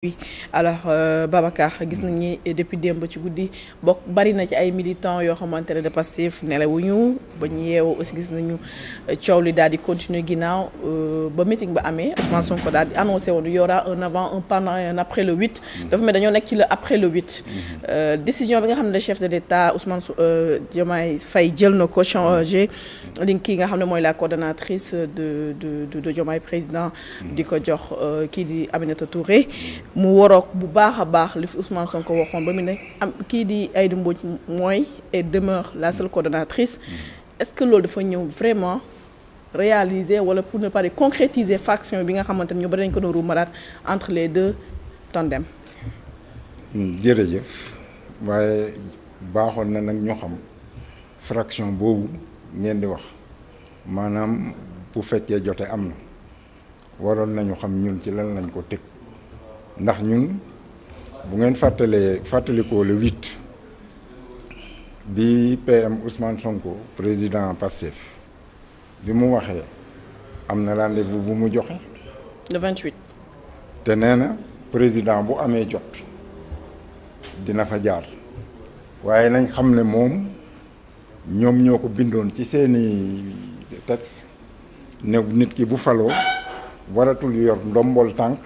Oui alors Babacar gis nañ ni depuis démb ci guddi bokk bari na ci ay militants yoo xamante ne de Pastef nelawuñu ba ñu yeewoo aussi gis nañu coow li daal di continuer ginnaaw ba meeting ba amee Ousmane Sonko daal di annoncé woon y aura un avant un pendant et un après le 8. dafa mel dañoo nekk ci le après le 8. décision bi nga xam ne chef de l'État Ousmane Diomaye Faye jël na ko changé li kii nga xam ne mooy la coordonnatrice de Diomaye président di ko jox kii di Aminata Touré. mu waroog bu baax a baax li fi Ousmane Sonko waxoon ba mu ne am kii di Aïda Mbodj mooy et demeure la seule coordonnatrice est-ce que loolu dafa ñëw vraiment réaliser wala pour ne pas dire concrétiser faction bi nga xamante ne ñu bari nañ ko doon ruumaraat entre les deux tandems. jërëjëf waaye baaxoon na nag ñu xam fraction boobu ngeen di wax maanaam bu fekkee jote am na waroon nañu xam ñun ci lan lañ ko teg. ndax ñun bu ngeen fàttalikoo le 8 bi PM Ousmane Sonko président Pastef bi mu waxee am na rendez-vous bu mu joxe. le 28. te nee na président bu amee jot dina fa jaar waaye nañ xam ne moom ñoom ñoo ko bindoon ci seeni texte ne nit ki bu faloo waratul yor ndombol tànk.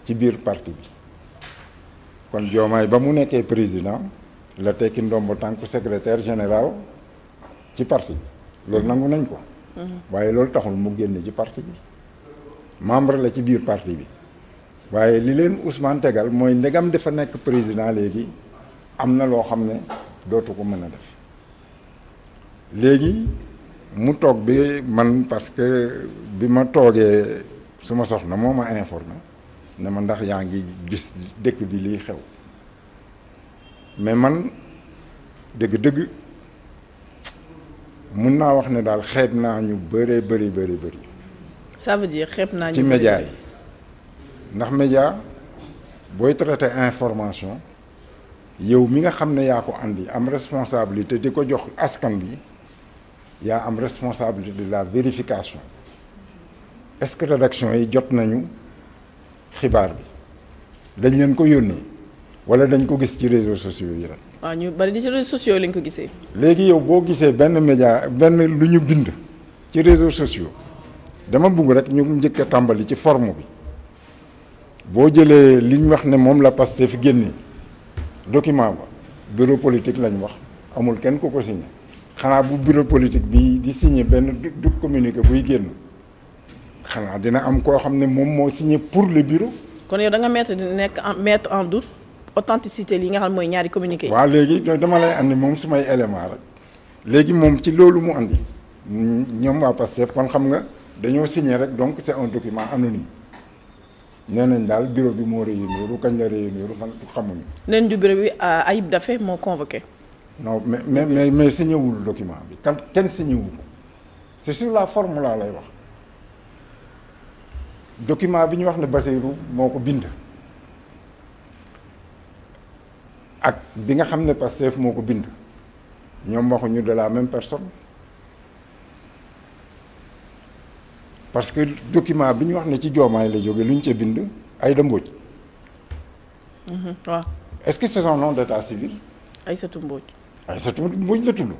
ci biir parti bi kon Diomaye ba mu nekkee président la tekki ndombo tànk secrétaire général ci parti bi loolu nangu nañ ko waaye loolu taxul mu génne ci parti bi membre la ci biir parti bi waaye li leen Ousmane tegal mooy ndegam dafa nekk président léegi am na loo xam ne dootu ko mën a def léegi mu toog bi man parce que bi ma toogee suma soxna moo ma informé ne ma ndax yaa ngi gis dëkk bi liy xew mais man dëgg-dëgg mun naa wax ne daal xeeb naa ñu bëree bëri. ça veut dire xeeb naa ñu ci média yi ndax média booy traité information yow mi nga xam ne yaa ko andi am responsabilité di ko jox askan bi yaa am responsabilité de la vérification est-ce que rédaction yi jot nañu. xibaar bi dañ leen ko yónnee wala dañ ko gis ci réseaux sociaux yi rek. waaw ñu bari di ci réseaux sociaux lañ ko gisee. léegi yow boo gisee benn média benn lu ñu bind ci réseaux sociaux dama bugg rek ñu njëkk a tàmbali ci forme bi boo jëlee liñ wax ne moom la Pastef génne document ba bureau politique lañ wax amul kenn ku ko signé xanaa bu bureau politique bi di signé benn du communiqué buy génn. xanaa dina am koo xam ne moom moo signé pour le bureau. kon yow da nga mettre en doute authenticité li nga xam mooy ñaari communiqué yi. waaw léegi dama lay andi moom sumay élément rek léegi moom ci loolu mu andi ñoom waa Pastef kon xam nga dañoo signé rek donc c'est un document anonyme nee nañ daal bureau bi moo réunir kañ la réunir fan xamuñu. leen du bureau bi Ayib Daffé moo convoqué. non mais signé wul document bi kenn signé wul ko c'est sur la forme laa lay wax. document bi ñu wax ne Bassirou moo ko bind ak bi nga xam ne Pastef moo ko bind ñoom waxuñu de la même personne parce que document bi ñu wax ne ci Diomaye la jóge lu ñu ca bind Aïda Mbodj. waaw. est-ce que c'est son nom d'état civil. Aïssatou Mbodj. Aïssatou Mbodj la tudd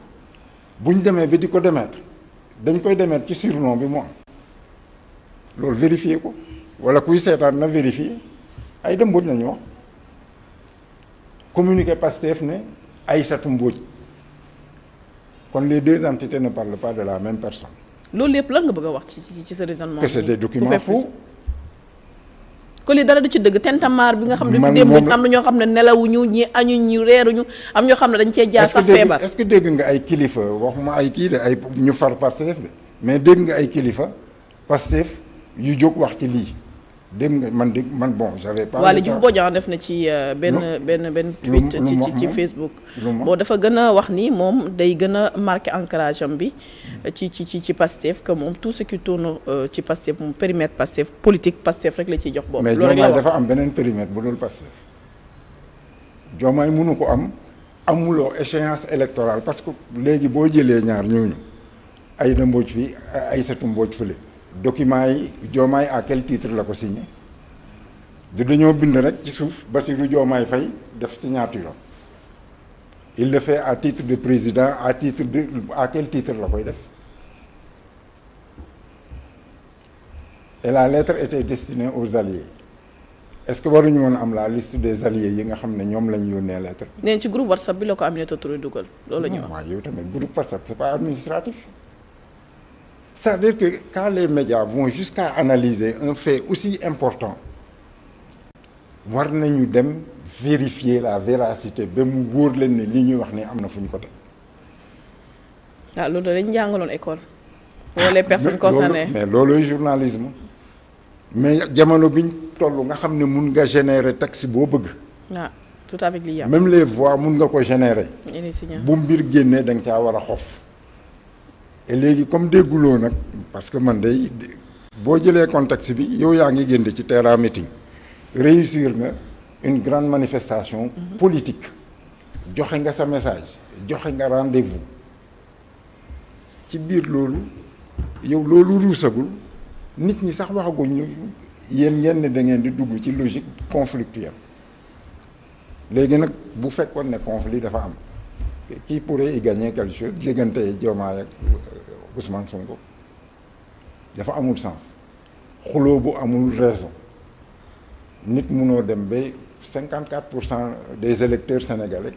bu ñu demee ba di ko démettre dañ koy démettre ci surnom bi mu am. loolu vérifier ko wala kuy seetaan na vérifier Aïda Mbodj nañu wax communiqué Pastef ne Aïssatou Mbodj kon les deux entités ne parlent pas de la même personne. loolu lépp lan nga bëgg a wax ci sa raisonnement. que c'est des documents faux. ko li dara du ci dëgg tentamar bi nga xam ne. man démb am na ñoo xam ne nelawuñu ñi añuñu reeruñu am ñoo xam ne dañ cee jaar sax feebar. est-ce que dégg nga ay kilifa waxuma ay kii de ay ñu far Pastef de mais dégg nga ay kilifa Pastef yu jóg wax ci lii dégg nga man bon j'avais pas. Waly Diouf Bodian def na ci benn tweet ci Facebook. bon dafa gën a wax ni moom day gën a marqué ancrage am bi ci Pastef que moom tout ce qui tourne ci Pastef moom périmètre Pastef politique Pastef rek la ciy jox boobu. loolu rek la wax mais Diomaye dafa am beneen périmètre bu dul Pastef Diomaye mënu ko am amuloo échéance électorale parce que léegi boo jëlee ñaar ñooñu Aïda Mbodj fii Aïssatou Mbodj fële. document yi Diomaye à quel titre la ko signé du dañoo bind rek ci suuf Bassirou Diomaye Faye def signature. Il le fait à titre de président à quel titre la koy def. Et la lettre était destinée aux alliés. Est-ce que waruñu woon am la liste des alliés yi nga xam ne ñoom lañ yónnee lettre. neen ci groupe WhatsApp bi la ko Aminata Touré dugal. loolu la ñu wax waaw yow tamit groupe WhatsApp c'est pas administratif. C'est-à-dire que quand les médias vont jusqu'à analyser un fait aussi important war nañu dem vérifier la véracité ba mu wóor leen ne li ñuy wax ne am na fu ñu ko teg. waaw loolu dañu jàngaloon école. wala les personnes concernées mais looluy journalisme. mais jamono biñ toll nga xam ne mun nga générer texte boo bëgg. waaw tout avec l'IA. même les voix mun nga ko générer. bu mbir génnee da nga caa war a xof. et léegi comme dégguloo nag parce que man day boo jëlee contexte bi yow yaa ngi génn ci terrain meeting réussir nga une grande manifestation politique joxe nga sa message joxe nga rendez-vous ci biir loolu yow loolu ruusagul nit ñi sax waxaguñ yéen ngeen ne da ngeen di dugg ci logique conflictuelle léegi nag bu fekkoon ne conflit dafa am qui pourrait y gagner quelque chose diggante Diomaye ak Ousmane Sonko dafa amul sens xuloo bu amul raison nit munoo dem ba 54% des électeurs sénégalais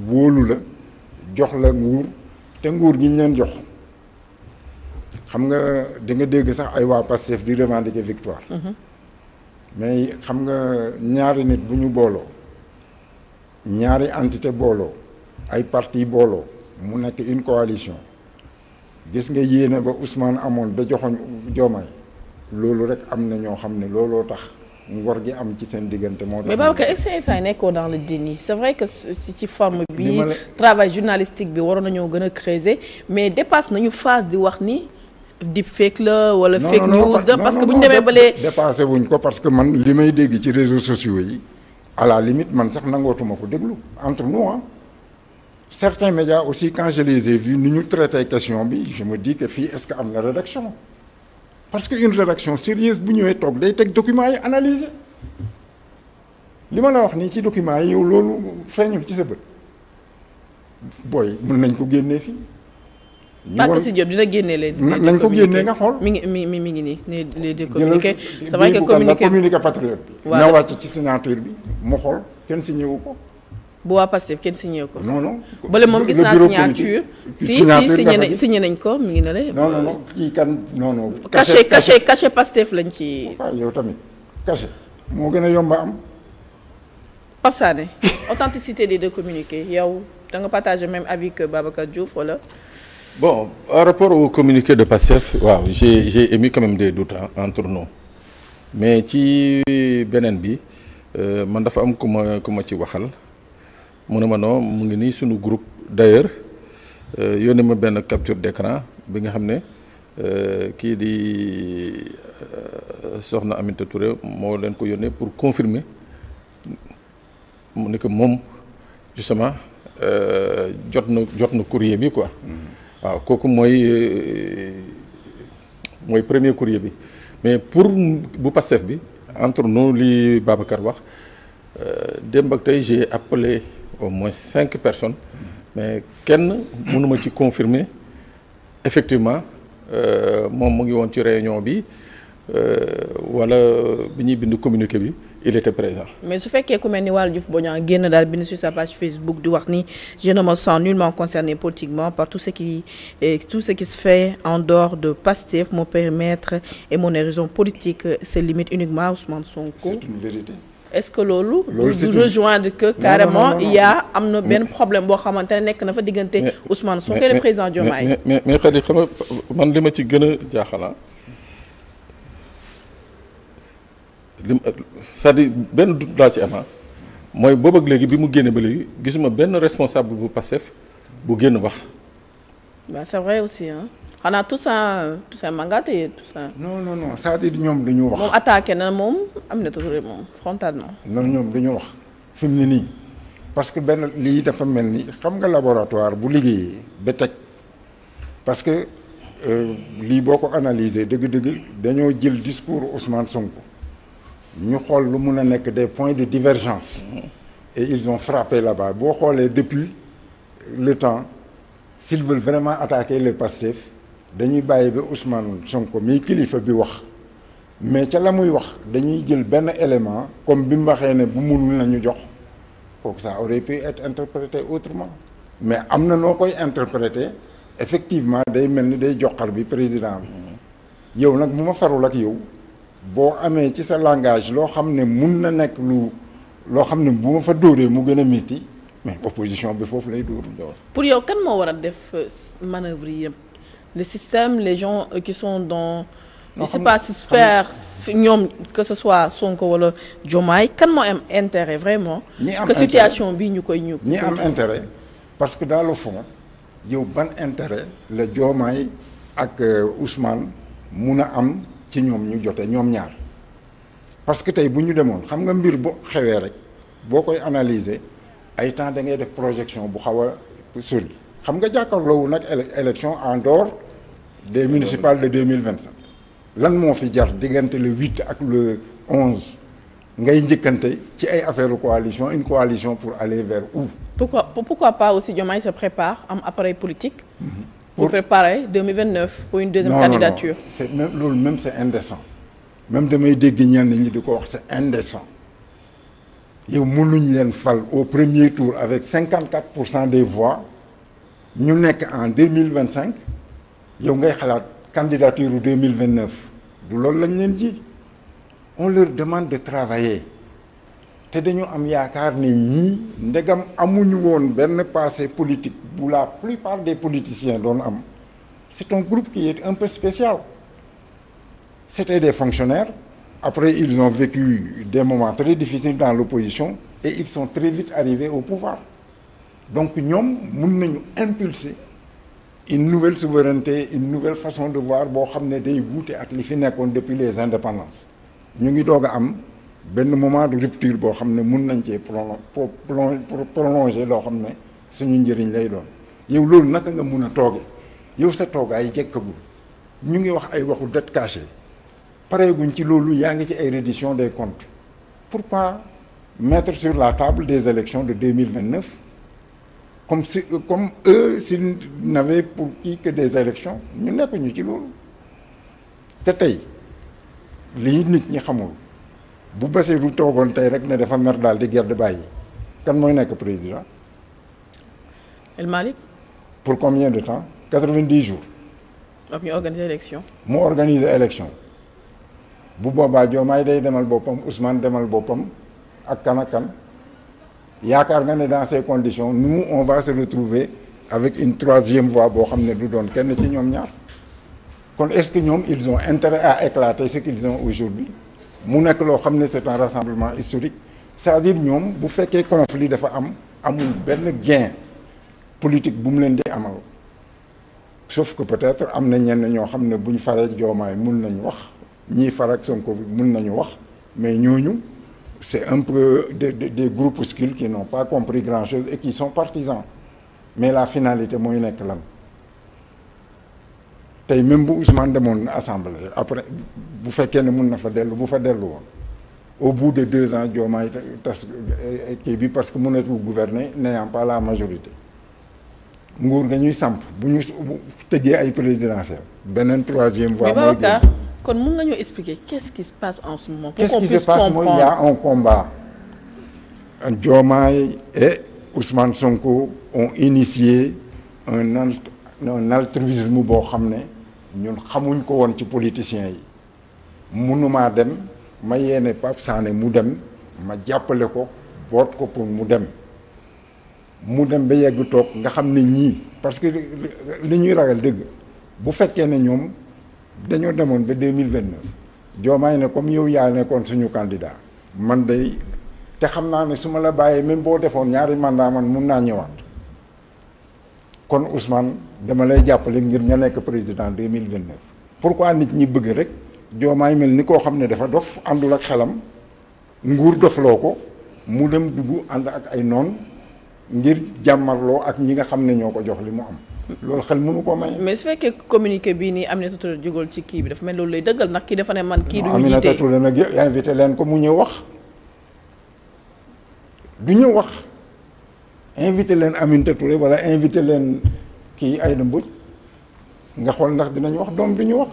wóolu la jox la nguur te nguur gi ñu leen jox xam nga di nga dégg sax ay waa Pastef di revendiquer victoire. mais xam nga ñaari nit bu ñu booloo ñaari entité booloo ay parti booloo mu nekk une coalition gis nga yéene ba Ousmane amoon ba joxoñ Diomaye loolu rek am na ñoo xam ne looloo tax ngor gi am ci seen diggante moo tax. mais Babacar est-ce que ça nekkoo dans le déni c'est vrai que si ci forme bi travail journalistique bi waroon nañoo gën a creuser mais dépasse nañu phase di wax ni deepfake la wala fake news la parce que bu ñu demee ba lee dépassé wuñ ko parce que man li may dégg ci réseaux sociaux yi à la limite man sax nangootuma ko déglu entre nous hein. Certains médias aussi quand je les ai vus ni ñu traité question bi je me dis que fii est-ce que am na rédaction parce que une rédaction sérieuse bu ñëwee toog day teg documents yi analyser li ma la wax nii ci documents yi yow loolu feeñul ci sa bët booy mën nañ ko génnee fii. Pape Sidi Diop dina génne les nañ ko génnee nga xool mi ngi nii les deux communiqués c'est vrai que communiqué patriote bi na wàcc ci signature bi mu xool kenn signé wu ko bu waa Pastef kenn signé ko non bale moom gis naa signature si signé nañ ko mi ngi ne la non kii kan non caché Pastef lañ ci waaw yow tamit caché moo gën a yomba am Pape Sané authenticité des deux communiqués yow da nga partagé même avis que Babacar Diouf wala. Bon, par rapport au communiqué de Pastef, waaw j'ai émis quand même des doutes entre nous mais ci beneen bi man dafa am ku ma ci waxal mu ne ma non mu ngi nii suñu groupe d'ailleurs yónnee ma benn capture d'écran bi nga xam ne kii di soxna Aminata Touré moo leen ko yónnee pour confirmer mu ne que moom justement jot na courrier bi quoi. waaw kooku mooy premier courrier bi mais pour bu Pastef bi entre nous li Babacar wax démb ak tey j'ai appelé au moins 5 personnes mais kenn mënuma ci confirmer effectivement moom mu ngi woon ci réunion bi wala bi ñuy bind communiqué bi il était présent. mais su fekkee ku mel ni Waly Diouf Bodiang génn daal bind sur sa page Facebook di wax ni je ne me sens nullement concerné politiquement par tout ce qui se fait en dehors de Pastef mon périmètre et mon horizon politique se limite uniquement à Ousmane Sonko. C'est une vérité. est-ce que loolu du rejoindre que carrément il y a am na benn problème boo xamante ne nekk na fa diggante Ousmane Sonko et le président Diomaye. mais xëy xam nga man li ma ci gën a jaaxala c'est-à-dire benn doute laa ci ama mooy boobu ak léegi bi mu génne ba léegi gisuma benn responsable bu Pastef bu génn wax. bah c'est vrai aussi hein xanaa tout ça mangaté tout ça. non c'est-à-dire ñoom dañu wax. moom attaqué na moom Aminata Touré moom frontalement. non ñoom dañu wax fi mu ne nii parce que benn lii dafa mel ni xam nga laboratoire bu liggéeyee ba teg parce que lii boo ko analyser dëgg-dëgg dañoo jël discours Ousmane Sonko. ñu xool lu mun a nekk des points de divergence et ils ont frappé là-bas boo xoolee depuis le temps s'ils veulent vraiment attaquer le Pastef dañuy bàyyi ba Ousmane Sonko mii kilifa bi wax mais ca la muy wax dañuy jël benn élément comme bi mu waxee ne bu munul nañu jox kooku ça aurait pu être interprété autrement mais am na noo koy interpréter effectivement day mel ni day joxar bi président bi yow nag bu ma farul ak yow boo amee ci sa langage loo xam ne mun na nekk loo xam ne bu ma fa dóoree mu gën a métti mais opposition bi foofu lay dóor. pour yow kan moo war a def manœuvre yi le système les gens qui sont dans. je sais pas si faire ñoom que ce soit Sonko wala Diomaye kan moo am intérêt vraiment. que situation bi ñu koy ñu. ñi am intérêt parce que dans le fond yow ban intérêt la Diomaye ak Ousmane mun a am ci ñoom ñu jote ñoom ñaar parce que tey bu ñu demoon xam nga mbir boo xewee rek boo koy analyser ay temps da ngay def projection bu xaw a sori xam nga jàkkaarloowu nag élection en dehors des municipales de 2025 lan moo fi jar diggante le 8 ak le 11 ngay njëkkante ci ay affaire coalition une coalition pour aller vers où. pourquoi pas aussi Diomaye se prépare am appareil politique. pour préparer 2029 pour une deuxième candidature. non c'est même loolu même c'est indécent même damay dégg ñenn ñi di ko wax c'est indécent yow mënuñ leen fal au premier tour avec 54% des voix ñu nekk en 2025 yow ngay xalaat candidature 2029 du loolu lañ leen ji on leur demande de travailler te dañu am yaakaar ne ñii ndegam amuñu woon benn passé politique bu la plupart des politiciens doon am c'est un groupe qui est un peu spécial c'était des fonctionnaires après ils ont vécu des moments très difficiles dans l'opposition et ils sont très vite arrivés au pouvoir donc ñoom mun nañu impulser une nouvelle souveraineté une nouvelle façon de voir boo xam ne day wuute ak li fi nekkoon depuis les indépendances ñu ngi doog a am benn moment de rupture boo xam ne mun nañ cee prolonger loo xam ne suñu njëriñ lay doon yow loolu naka nga mun a tooge yow sa toogaay jekkagul ñu ngi wax ay waxu dette cachée pareeguñ ci loolu yaa ngi ci ay reddition des comptes pourquoi mettre sur la table des élections de 2029 comme eux s'ils n'avaient pour qui que des élections ñu nekk ñu ci loolu te tey lii nit ñi xamul bu Bassirou toogoon tey rek ne dafa mer daal di gerte bàyyi kan mooy nekk président. El Malick. pour combien de temps 90 jours. ak ñu organiser élection. mu organiser élection bu boobaa Diomaye day demal boppam Ousmane demal boppam ak kan ak kan yaakaar nga ne dans ces conditions nous on va se retrouver avec une troisième voie boo xam ne du doon kenn ci ñoom ñaar kon est-ce que ñoom ils ont intérêt à éclater ce qu'ils ont aujourd'hui mu nekk loo xam ne c'est un rassemblement historique c'est-à-dire ñoom bu fekkee conflit dafa amul benn gain politique bu mu leen di amal sauf que peut-être am na ñenn ñoo xam ne buñ faree ak Diomaye mun nañu wax ñii far ak Sonko mun nañu wax mais ñooñu c'est un peu des groupuscules qui n'ont pas compris grand-chose et qui sont partisans mais la finalité mooy nekk lan tey même bu Ousmane demoon assemblée après bu fekkee ne mun na fa dellu bu fa dellu woon au bout de 2 ans Diomaye tas kii bi parce que mënatul gouverner n'ayant pas la majorité nguur nga ñuy samp bu ñu tëggee ay présidentielles beneen troisième voie. mooy Babacar kon mun nga ñu expliquer qu'est-ce qui se passe en ce moment. Qu'est-ce qui se passe mooy il y a un combat. Diomaye et Ousmane Sonko ont initié un altruisme boo xam ne ñun xamuñ ko woon ci politiciens yi mënumaa dem ma yéene Pape Sané mu dem ma jàppale ko boot ko pour mu dem ba yegg toog nga xam ne ñii parce que li ñuy ragal dëgg bu fekkee ne ñoom dañoo demoon ba 2029 Diomaye ne comme yow yaa nekkoon suñu candidat man day te xam naa ne su ma la bàyyee même boo defoon ñaari mandat man mun naa ñëwaat kon Ousmane dama lay jàppale ngir nga nekk président 2029 pourquoi nit ñi bëgg rek Diomaye mel ni koo xam ne dafa dof àndul ak xelam nguur dofloo ko mu dem dugg ànd ak ay noon ngir jàmmarloo ak ñi nga xam ne ñoo ko jox li mu am loolu xel mënu ko may. mais su fekkee communiqué bii nii Aminata Touré jógal ci kii bi dafa mel loolu lay dëggal ndax kii dafa ne man kii du ñu jiite Aminata Touré nag invité leen ko mu ñëw wax du ñëw wax invité leen Aminata Touré wala invité leen kii Aïda Mbodj nga xool ndax dinañ wax doom du ñu wax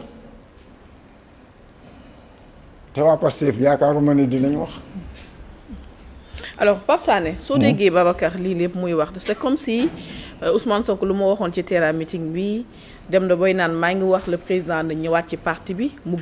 te waa Pastef yaakaaruma ne dinañ wax. alors Pape Sané soo déggee Babacar lii lépp muy wax c'est comme si Ousmane Sonko lu ma waxoon ci terrain meeting bi dem na boy naan maa ngi wax le président na ñëwaat ci parti bi mu